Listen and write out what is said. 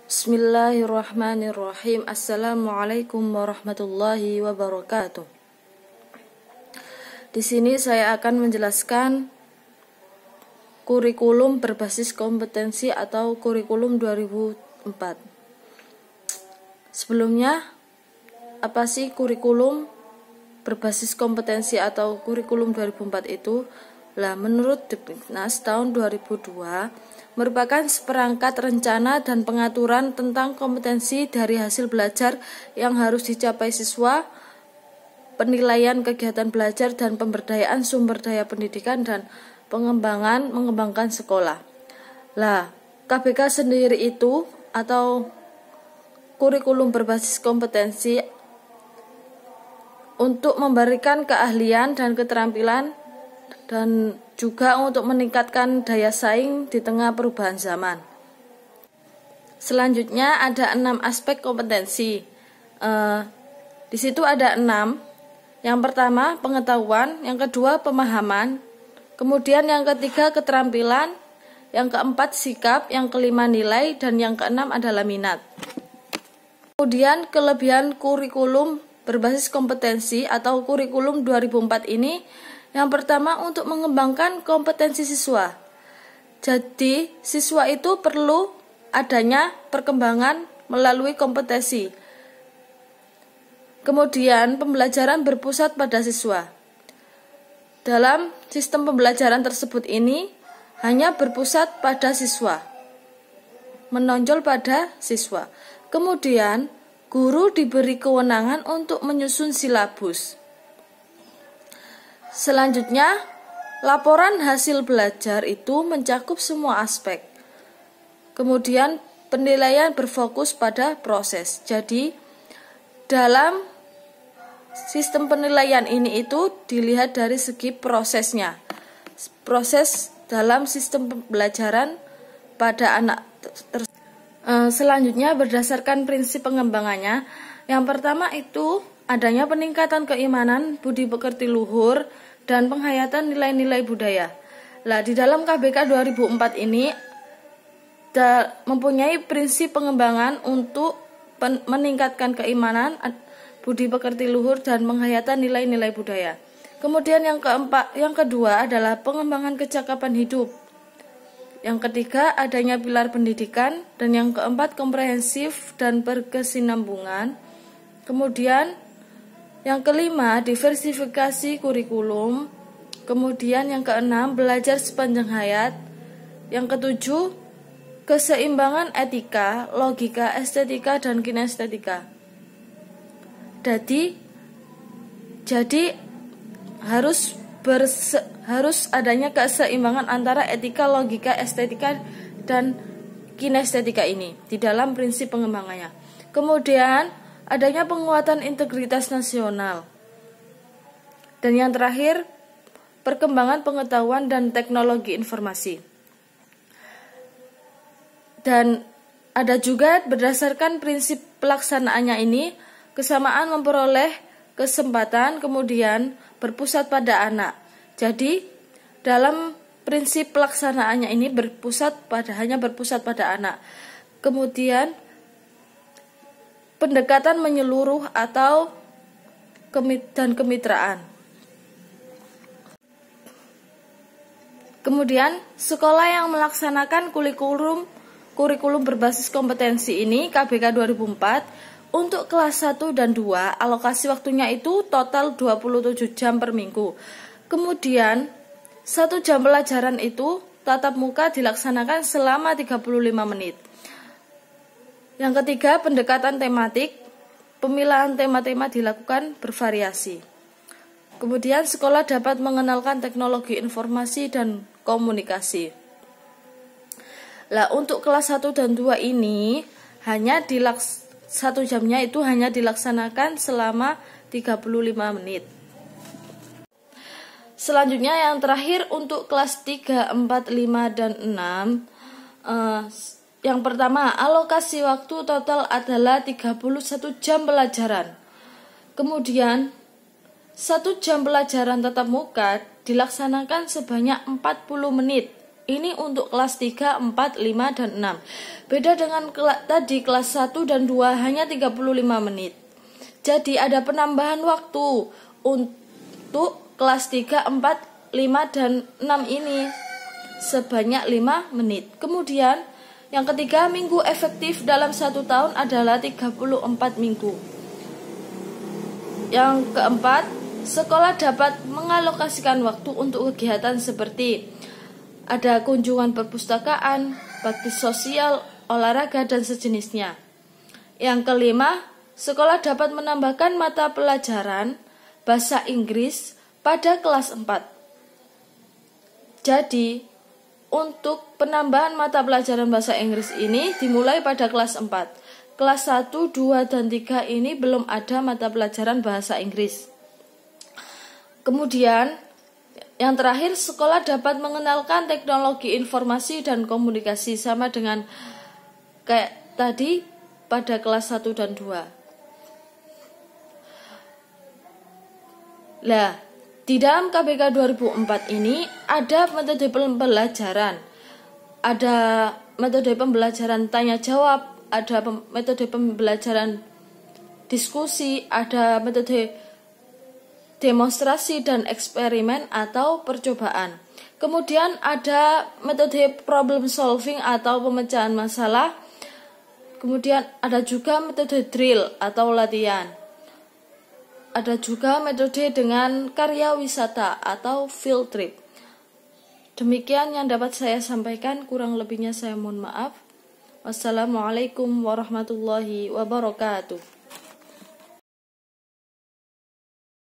Bismillahirrahmanirrahim. Assalamualaikum warahmatullahi wabarakatuh. Di sini saya akan menjelaskan kurikulum berbasis kompetensi atau kurikulum 2004. Sebelumnya, apa sih kurikulum berbasis kompetensi atau kurikulum 2004 itu? Menurut Diknas tahun 2002 merupakan seperangkat rencana dan pengaturan tentang kompetensi dari hasil belajar yang harus dicapai siswa, penilaian kegiatan belajar dan pemberdayaan sumber daya pendidikan dan mengembangkan sekolah. KBK sendiri itu atau kurikulum berbasis kompetensi untuk memberikan keahlian dan keterampilan dan juga untuk meningkatkan daya saing di tengah perubahan zaman. Selanjutnya ada 6 aspek kompetensi. Di situ ada 6. Yang pertama pengetahuan, yang kedua pemahaman, kemudian yang ketiga keterampilan, yang keempat sikap, yang kelima nilai, dan yang keenam adalah minat. Kemudian kelebihan kurikulum berbasis kompetensi atau kurikulum 2004 ini, yang pertama untuk mengembangkan kompetensi siswa. Jadi siswa itu perlu adanya perkembangan melalui kompetensi. Kemudian pembelajaran berpusat pada siswa. Dalam sistem pembelajaran tersebut ini hanya berpusat pada siswa, menonjol pada siswa. Kemudian guru diberi kewenangan untuk menyusun silabus. Selanjutnya, laporan hasil belajar itu mencakup semua aspek. Kemudian, penilaian berfokus pada proses. Jadi, dalam sistem penilaian ini itu dilihat dari segi prosesnya. Proses dalam sistem pembelajaran pada anak tersebut. Selanjutnya, berdasarkan prinsip pengembangannya, yang pertama itu adanya peningkatan keimanan, budi pekerti luhur, dan penghayatan nilai-nilai budaya. Di dalam KBK 2004 ini mempunyai prinsip pengembangan untuk meningkatkan keimanan, budi pekerti luhur, dan penghayatan nilai-nilai budaya. Kemudian yang kedua adalah pengembangan kecakapan hidup. Yang ketiga adanya pilar pendidikan, dan yang keempat komprehensif dan berkesinambungan. Kemudian yang kelima, diversifikasi kurikulum. Kemudian yang keenam, belajar sepanjang hayat. Yang ketujuh, keseimbangan etika, logika, estetika, dan kinestetika. Jadi harus adanya keseimbangan antara etika, logika, estetika, dan kinestetika ini di dalam prinsip pengembangannya. Kemudian adanya penguatan integritas nasional. Dan yang terakhir, perkembangan pengetahuan dan teknologi informasi. Dan ada juga berdasarkan prinsip pelaksanaannya ini, kesamaan memperoleh kesempatan, kemudian berpusat pada anak. Jadi, dalam prinsip pelaksanaannya ini hanya berpusat pada anak. Kemudian pendekatan menyeluruh atau dan kemitraan. Kemudian sekolah yang melaksanakan kurikulum berbasis kompetensi ini KBK 2004 untuk kelas 1 dan 2 alokasi waktunya itu total 27 jam per minggu. Kemudian 1 jam pelajaran itu tatap muka dilaksanakan selama 35 menit. Yang ketiga, pendekatan tematik. Pemilihan tema-tema dilakukan bervariasi. Kemudian sekolah dapat mengenalkan teknologi informasi dan komunikasi. Untuk kelas 1 dan 2 ini 1 jamnya itu hanya dilaksanakan selama 35 menit. Selanjutnya yang terakhir untuk kelas 3, 4, 5, dan 6. Yang pertama, alokasi waktu total adalah 31 jam pelajaran. Kemudian, 1 jam pelajaran tatap muka dilaksanakan sebanyak 40 menit. Ini untuk kelas 3, 4, 5, dan 6. Beda dengan tadi kelas 1 dan 2 hanya 35 menit. Jadi ada penambahan waktu untuk kelas 3, 4, 5, dan 6 ini sebanyak 5 menit. Kemudian yang ketiga, minggu efektif dalam 1 tahun adalah 34 minggu. Yang keempat, sekolah dapat mengalokasikan waktu untuk kegiatan seperti ada kunjungan perpustakaan, bakti sosial, olahraga, dan sejenisnya. Yang kelima, sekolah dapat menambahkan mata pelajaran bahasa Inggris pada kelas 4. Jadi, untuk penambahan mata pelajaran bahasa Inggris ini dimulai pada kelas 4. Kelas 1, 2, dan 3 ini belum ada mata pelajaran bahasa Inggris. Kemudian, yang terakhir, sekolah dapat mengenalkan teknologi informasi dan komunikasi sama dengan kayak tadi pada kelas 1 dan 2. Lah, di dalam KBK 2004 ini ada metode pembelajaran. Ada metode pembelajaran tanya jawab, ada metode pembelajaran diskusi, ada metode demonstrasi dan eksperimen atau percobaan. Kemudian ada metode problem solving atau pemecahan masalah. Kemudian ada juga metode drill atau latihan. Ada juga metode dengan karya wisata atau field trip. Demikian yang dapat saya sampaikan, kurang lebihnya saya mohon maaf. Wassalamualaikum warahmatullahi wabarakatuh.